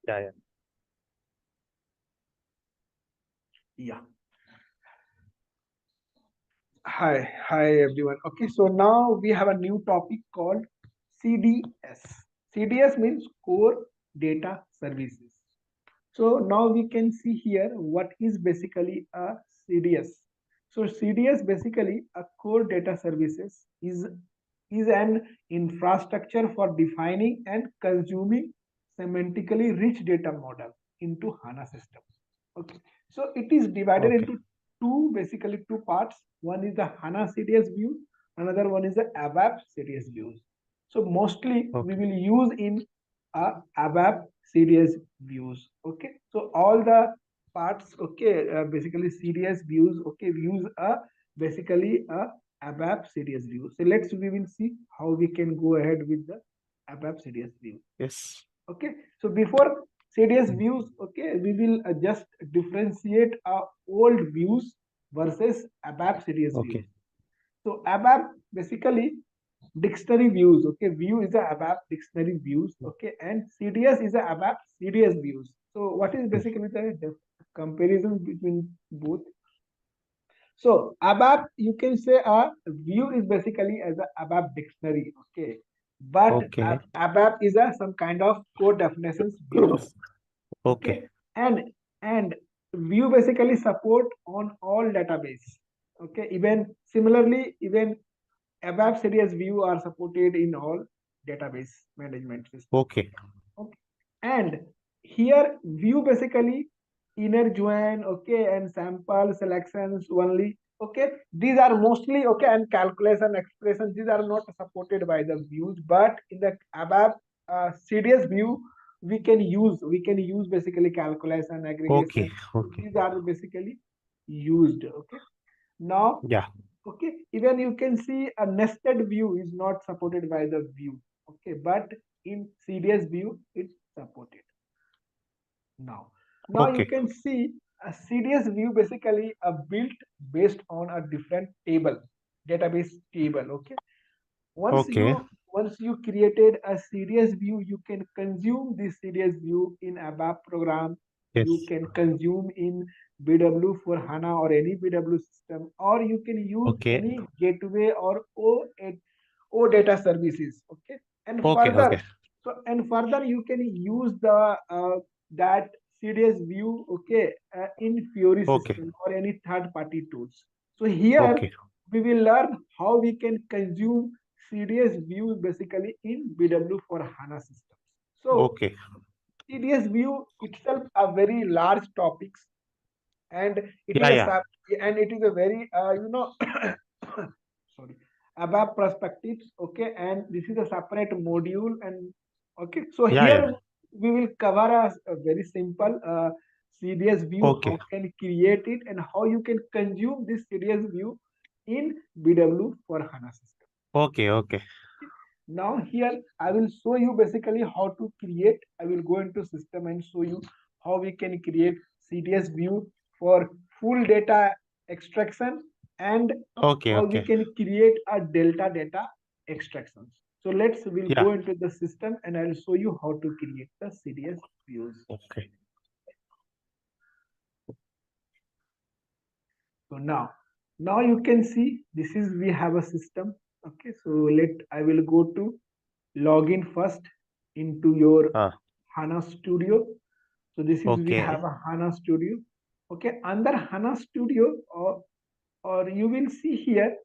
Yeah. Yeah. Hi everyone. Okay, so now we have a new topic called CDS. CDS means Core Data Services. So now we can see here what is basically a CDS. So CDS basically a core data services is an infrastructure for defining and consuming semantically rich data model into HANA system. Okay, so it is divided Okay. into basically two parts. One is the HANA CDS view, another one is the ABAP CDS views. So mostly we Okay. will use in ABAP CDS views. Okay, so all the parts, okay, basically CDS views, okay, views are basically a ABAP CDS view. So we will see how we can go ahead with the ABAP CDS view. Yes. Okay, so before CDS views, okay, we will just differentiate our old views versus ABAP CDS views. Okay. So ABAP basically dictionary views. Okay, view is a ABAP dictionary views. Okay, and CDS is a ABAP CDS views. So what is basically the comparison between both? So ABAP, you can say a view is basically as a ABAP dictionary. Okay, but Okay. ABAP is a some kind of code definitions views. Okay, Okay. and view basically support on all database. Okay, even similarly, even ABAP series view are supported in all database management systems. Okay. Okay. And here view basically inner join, okay, and sample selections only. Okay, these are mostly okay, and calculation expressions. These are not supported by the views, but in the ABAP CDS view, we can use basically calculation Okay. aggregation. So Okay. these are basically used. Okay, now Yeah. okay, even you can see a nested view is not supported by the view. Okay, but in CDS view it's supported. Now you Okay. can see a CDS view basically a built based on a different table, database table. Okay, once Okay. you once you created a CDS view, you can consume this CDS view in ABAP program. You Yes. can consume in BW for HANA or any BW system, or you can use Okay. any gateway or O data services. Okay, and Okay. further, Okay. so you can use the that CDS view, okay, in Fiori Okay. system or any third party tools. So here Okay. we will learn how we can consume CDS views basically in BW for HANA systems. So Okay. CDS view itself a very large topics, and it is Yeah. a Yeah. and it is a very sorry, ABAP perspectives. Okay, and this is a separate module. And okay, so Yeah. here Yeah. we will cover a very simple CDS view, Okay. how can create it and how you can consume this CDS view in BW for HANA system. Okay. Okay. Now here I will show you basically how to create. I will go into system and show you how we can create CDS view for full data extraction, and Okay. how we Okay. can create a delta data extractions. So we'll Yeah. go into the system and I'll show you how to create the CDS views. Okay. So now you can see this is we have a system. Okay, so I will go to login first into your Ah. HANA Studio. So this is we Okay. have a HANA Studio. Okay, under HANA Studio, or you will see here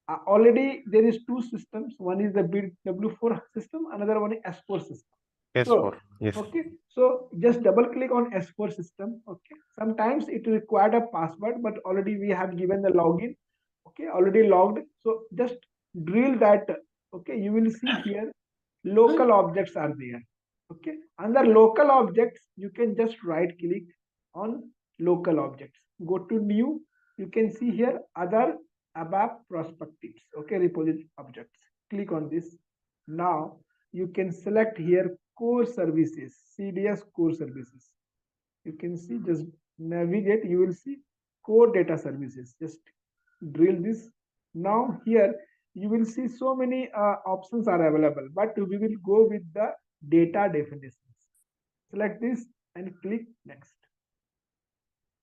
already there is two systems. One is the BW4 system, another one is S4 system. Yes. So For. Yes. okay, so just double click on S4 system. Okay, sometimes it required a password, but already we have given the login. Okay, already logged. So just drill that. Okay, you will see here local objects are there. Okay, under local objects you can just right click on local objects, go to new. You can see here other ABAP perspectives. Okay, repository objects, click on this. Now you can select here core services, CDS core services. You can see, just navigate, you will see core data services. Just drill this. Now here you will see so many options are available, but we will go with the data definitions. select this and click next.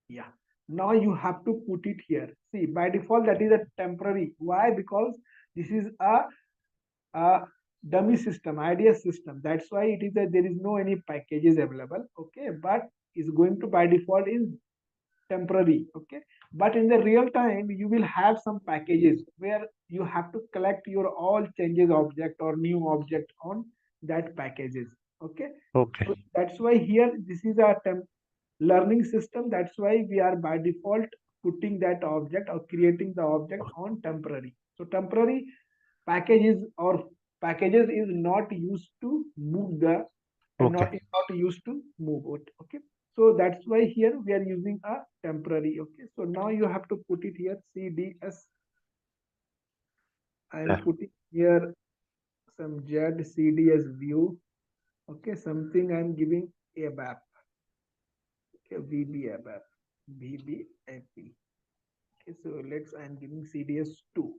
Yeah, now you have to put it here. See, by default that is a temporary. Why? Because this is a dummy system, idea system. That's why it is that there is no any packages available. Okay, but is going to by default is temporary. Okay, but in the real time you will have some packages where you have to collect your all changes object or new object on that packages. Okay, Okay. so that's why here this is a learning system. That's why we are by default putting that object or creating the object on temporary. So temporary packages or packages is not used to move the and Okay. not is not used to move it. Okay, so that's why here we are using a temporary. Okay, so now you have to put it here cds. I am Yeah. putting here some cds view. Okay, something I am giving abap. Okay, vb abap, vbap. Okay, so let's I am giving cds2,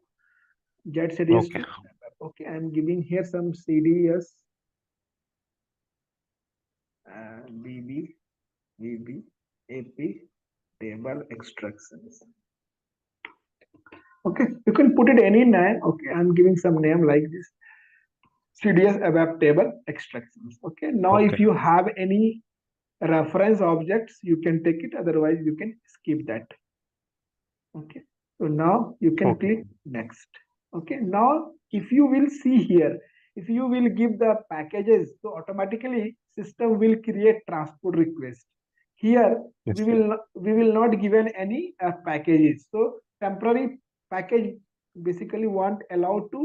Okay. cds2. Okay, I am giving here some cds bb vb ap table extractions. Okay, you can put it any name. Okay, I'm giving some name like this, cds abap table extractions. Okay, now if Okay. you have any reference objects you can take it, otherwise you can skip that. Okay, so now you can Okay. click next. Okay, now if you will see here, if you will give the packages, so automatically system will create transport request. Here Yes. we will not given any packages. So temporary package basically won't allow to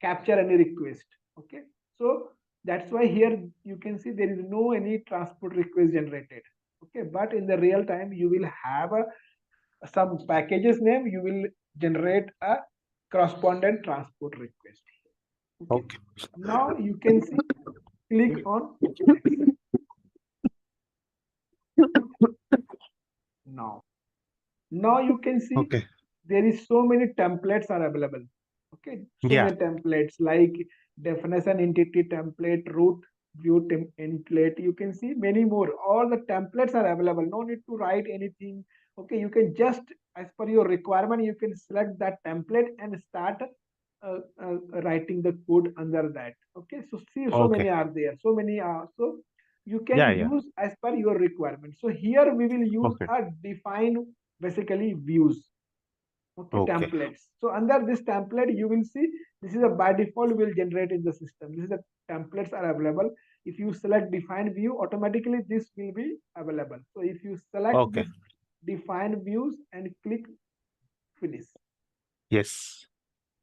capture any request. Okay, so that's why here you can see there is no any transport request generated. Okay, but in the real time you will have a some packages name, you will generate a correspondent transport request. Okay, Okay. now you can see, click on next. Now now you can see Okay. there is so many templates are available. Okay, so Yeah. many templates like definition entity template, root view template. You can see many more. All the templates are available, no need to write anything. Okay, you can just as per your requirement you can select that template and start writing the code under that. Okay, so see, so Okay. many are there, so many are, so you can Yeah. Yeah. use as per your requirement. So here we will use Okay. a define basically views. Okay, Okay. templates. So under this template you will see this is a by default will generate in the system. This is the templates are available. If you select define view, automatically this will be available. So if you select Okay. this define views and click finish, Yes.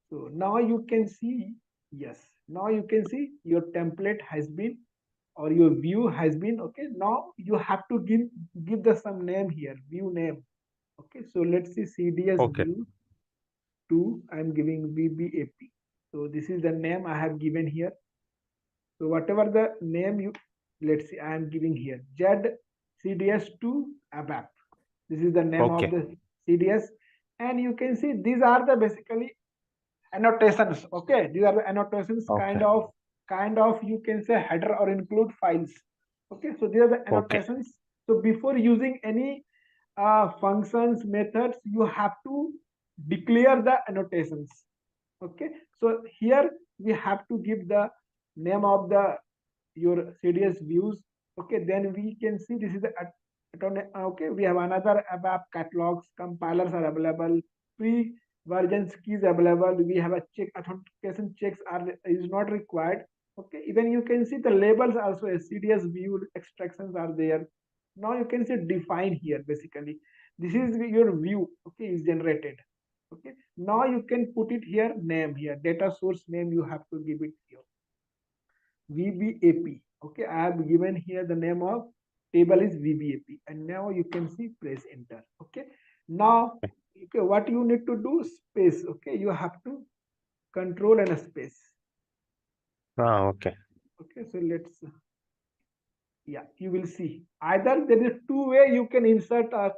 so now you can see, yes, now you can see your template has been or your view has been. Okay, now you have to give the some name here, view name. Okay, so let's see cds Okay. view 2, I'm giving vbap. So this is the name I have given here. So whatever the name you, let's see, I am giving here z cds2 abap. This is the name of Okay. the cds, and you can see these are the basically annotations. Okay, these are the annotations, Okay. kind of you can say header or include files. Okay, so these are the Okay. annotations. So before using any functions methods you have to declare the annotations. Okay, so here we have to give the name of the your cds views. Okay, then we can see this is the okay, we have another ABAP catalogs, compilers are available, pre versions keys available. We have a check, authentication checks are is not required. Okay, even you can see the labels also, a cds view extractions are there. Now you can see define here basically this is your view. Okay, is generated. Okay, now you can put it here name here, data source name you have to give it here, vbap. Okay, I have given here the name of table is vbap, and now you can see press enter. Okay, now okay, what you need to do, space. Okay, you have to control and a space. Ah. Okay. Okay, so let's, yeah, you will see either there is two way you can insert a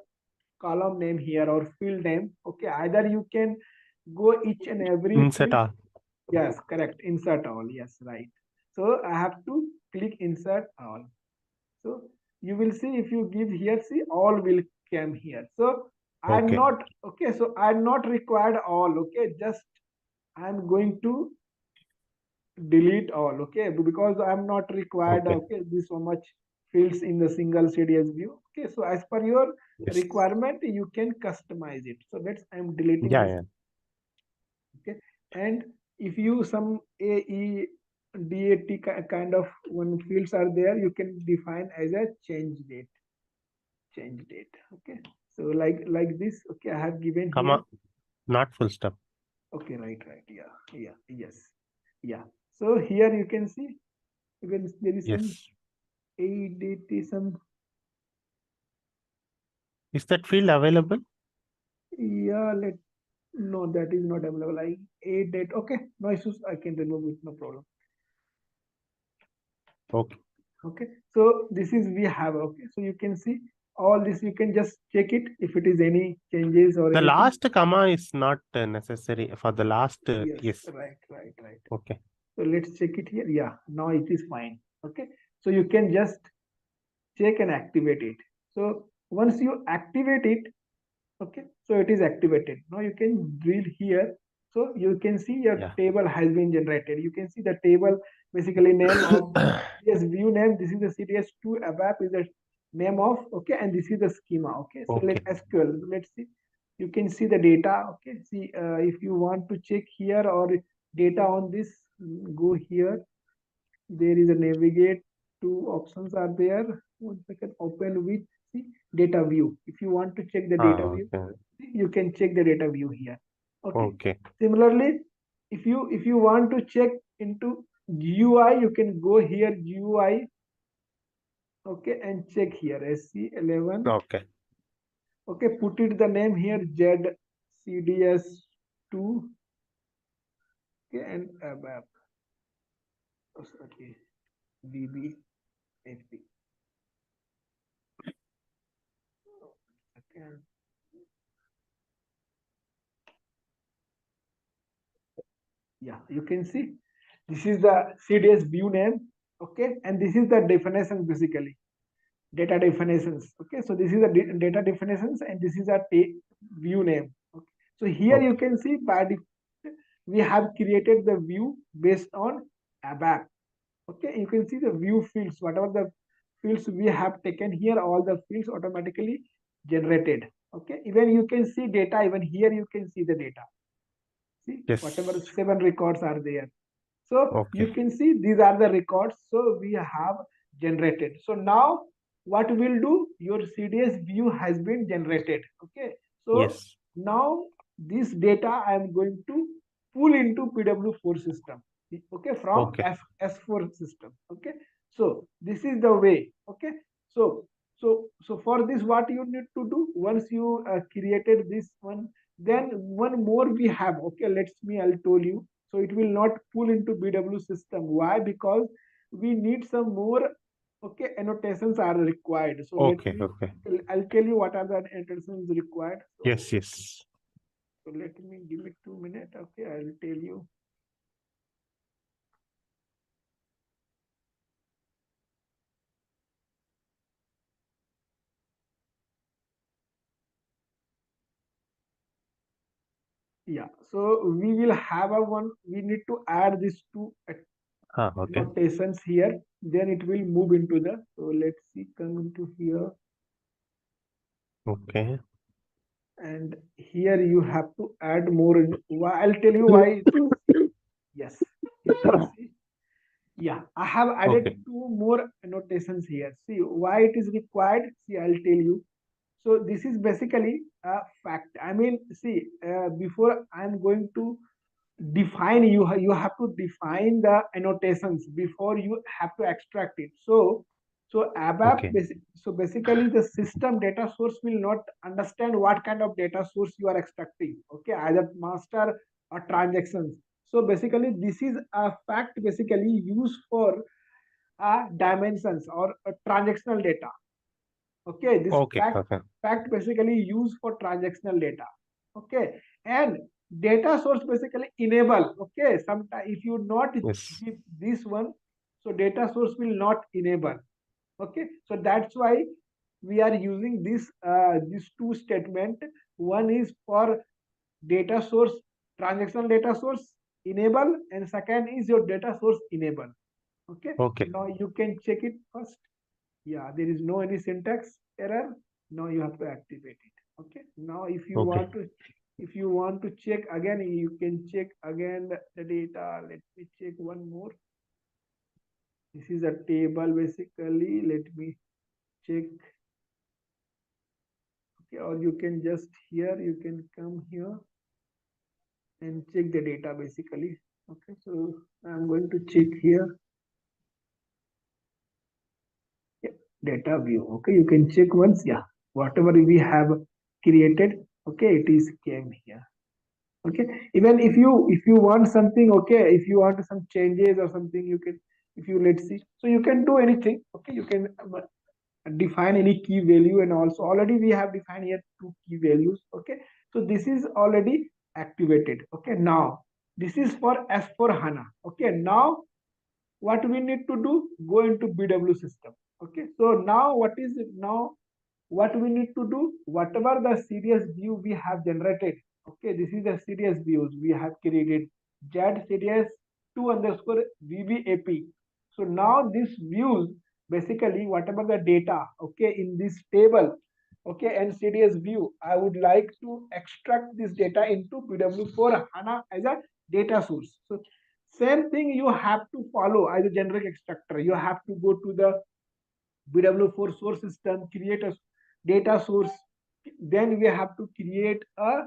column name here or field name. Okay, either you can go each and every Insert field. all. Yes, correct, insert all. Yes, right. So I have to click insert all. So you will see if you give here, see all will come here. So I'm Okay. not okay. So I'm not required all. Okay, just I'm going to delete all. Okay, because I'm not required. Okay. Okay, this so much fields in the single CDS view. Okay, so as per your Yes. requirement, you can customize it. So that's I'm deleting Yeah, this. yeah. Okay, and if you some AE DAT kind of one fields are there, you can define as a change date. Okay, so like this. Okay, I have given here. Comma, not full stop. Okay, right, yeah, yes, yeah. So here you can see, even there is some Yes. ADT, some, Is that field available? yeah, no, that is not available. I A date. Okay, no issues, I can remove it, no problem. Okay. Okay, so this is we have. Okay, so you can see all this, you can just check it if it is any changes or The anything. last comma is not necessary for the last. Yes, Yes. right. Okay. So let's check it here. Yeah, now it is fine. Okay, so you can just check and activate it. So once you activate it, okay, so it is activated. Now you can drill here. So you can see your Yeah. table has been generated. You can see the table, basically name of CDS view name. This is the CDS2 ABAP is the name of, okay, and this is the schema. Okay, so let Okay. SQL. Let's see. You can see the data. Okay, see if you want to check here or data on this, go here. There is a navigate. Two options are there. One second. Open with, see, data view. If you want to check the data view, Okay. you can check the data view here. Okay. Okay. Similarly, if you want to check into GUI, you can go here GUI. Okay, and check here SC11. Okay. Okay, put it the name here ZCDS2. Okay, and ABAP. Okay, BBFP. Okay. Yeah, you can see this is the CDS view name. Okay, and this is the definition, basically data definitions. Okay, so this is the data definitions, and this is a view name. Okay, so here you Okay. can see by default we have created the view based on ABAP. Okay, you can see the view fields, whatever the fields we have taken here, all the fields automatically generated. Okay, even you can see data, even here you can see the data. See, whatever Yes. 7 records are there. So you Okay. can see these are the records. So we have generated. So now what we'll do, your CDS view has been generated. Okay. So Yes. now this data I am going to pull into PW4 system. Okay, from Okay. S4 system. Okay. So this is the way. Okay. So so for this, what you need to do, once you created this one, then one more we have. Okay, I'll tell you. So it will not pull into BW system. Why? Because we need some more, okay, annotations are required. So Okay. Okay. I'll tell you what are the annotations required. Yes. Yes. So let me give it 2 minutes. Okay, I'll tell you. Yeah, so we will have a one, we need to add these two Okay. annotations here, then it will move into the, so let's see, come into here, Okay. and here you have to add more. I'll tell you why. Yes, you can see. Yeah, I have added Okay. two more annotations here. See why it is required. See, I'll tell you. So this is basically a fact. I mean, see, before I'm going to define, you have to define the annotations before you have to extract it. So ABAP, Okay. so basically the system data source will not understand what kind of data source you are extracting. Okay, either master or transactions. So basically this is a fact, basically used for dimensions or transactional data. Okay, this Okay. Okay. fact basically used for transactional data. Okay, and data source basically enable. Okay, sometimes if you not Yes. give this one, so data source will not enable. Okay, so that's why we are using this these two statement. One is for data source, transactional data source enable, and second is your data source enable. Okay, Okay. now you can check it first. Yeah, there is no any syntax error. Now you have to activate it. Okay, now Okay. if you want to check again, you can check again the data. Let me check one more. This is a table basically. Let me check. Okay, or you can just here, you can come here and check the data basically. Okay, so I'm going to check here. Yeah, data view. Okay, you can check once. Yeah, whatever we have created, okay, it is came here. Okay, even if you want something, okay, if you want some changes or something, you can, if you, let's see, so you can do anything. Okay, you can define any key value, and also already we have defined here two key values. Okay, so this is already activated. Okay, now this is for S4 HANA. Okay, now what we need to do, go into BW system. Okay, so now what is it now, what we need to do, whatever the series view we have generated. Okay, this is the series views we have created, z series 2 underscore vbap. So now this views basically whatever the data, okay, in this table, okay, and series view, I would like to extract this data into bw4 HANA as a data source. So same thing you have to follow as a generic extractor. You have to go to the BW4 source system, create a data source, then we have to create a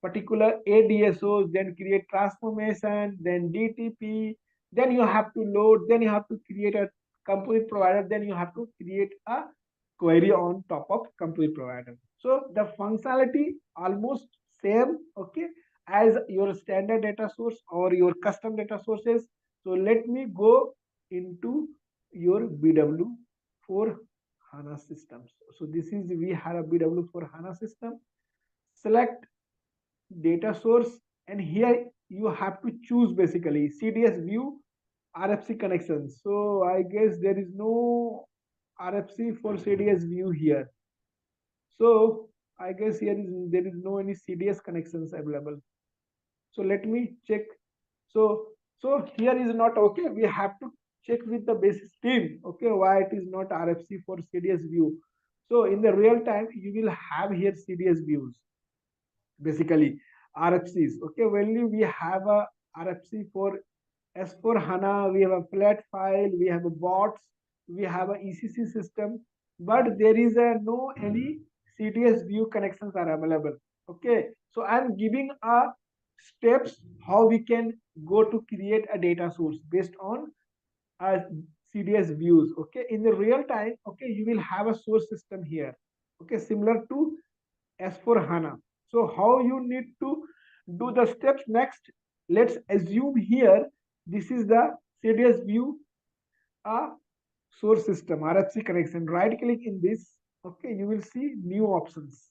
particular ADSOs, then create transformation, then DTP, then you have to load, then you have to create a complete provider, then you have to create a query on top of complete provider. So the functionality almost same, okay, as your standard data source or your custom data sources. So let me go into your BW4 HANA systems. So this is, we have a BW4 HANA system. Select data source, and here you have to choose basically CDS view RFC connections. So I guess there is no RFC for CDS view here. So I guess here is, there is no any CDS connections available. So let me check. So here is not okay. We have to check with the basis team. Okay, why it is not RFC for CDS view. So in the real time, you will have here CDS views, basically RFCs. Okay, when we have a RFC for S4 HANA, we have a flat file, we have a bots, we have a ECC system, but there is a no any CDS view connections are available. Okay, so I'm giving a steps how we can go to create a data source based on CDS views. Okay, in the real time, okay, you will have a source system here. Okay, similar to S4 HANA. So how you need to do the steps next? Let's assume here this is the CDS view, a source system, RFC connection. Right click in this. Okay, you will see new options.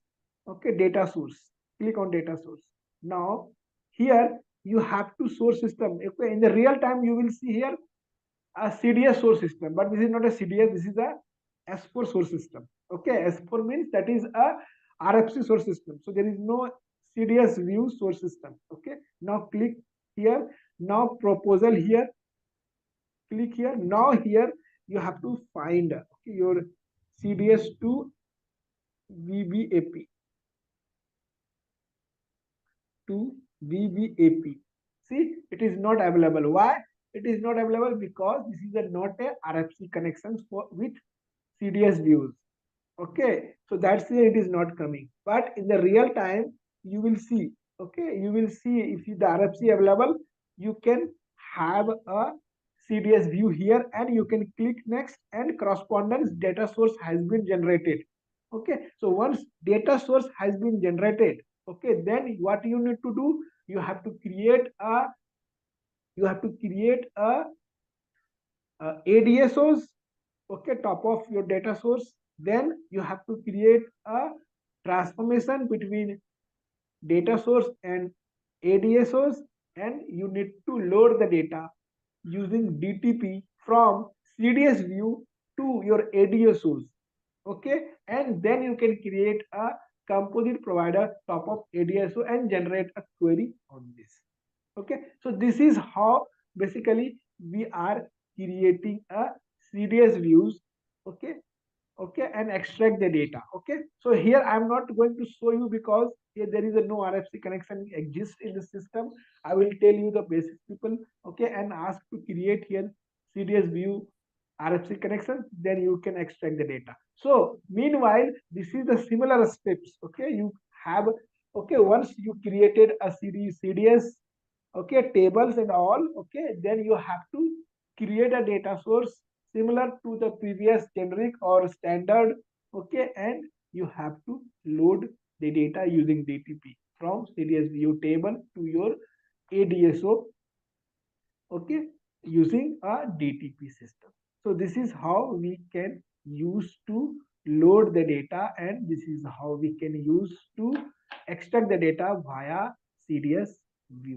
Okay, data source. Click on data source. Now here you have to source system. Okay, in the real time you will see here a CDS source system, but this is not a CDS, this is a S4 source system. Okay, S4 means that is a RFC source system. So there is no CDS view source system. Okay, now click here. Now proposal here. Click here. Now here you have to find, okay, your CDS VBAP to VBAP. See, it is not available. Why? It is not available because this is not a RFC connections for with CDS views. Okay, so that's why it is not coming. But in the real time, you will see. Okay, you will see if the RFC available, you can have a CDS view here, and you can click next, and correspondence data source has been generated. Okay, so once data source has been generated, okay, then what you need to do, you have to create a, you have to create a ADSOs, okay, top of your data source. Then you have to create a transformation between data source and ADSOs, and you need to load the data using DTP from CDS view to your ADSOs. Okay, and then you can create a composite provider top of ADSO and generate a query on this. Okay, so this is how basically we are creating a CDS views. Okay, okay, and extract the data. Okay, so here I'm not going to show you because here there is a no RFC connection exists in the system. I will tell you the basic people. Okay, and ask to create here CDS view RFC connection, then you can extract the data. So meanwhile, this is the similar steps. Okay, you have, okay, once you created a CDS, okay, tables and all, okay, then you have to create a data source similar to the previous generic or standard. Okay, and you have to load the data using DTP from CDS view table to your ADSO, okay, using a DTP system. So this is how we can use to load the data, and this is how we can use to extract the data via CDS view.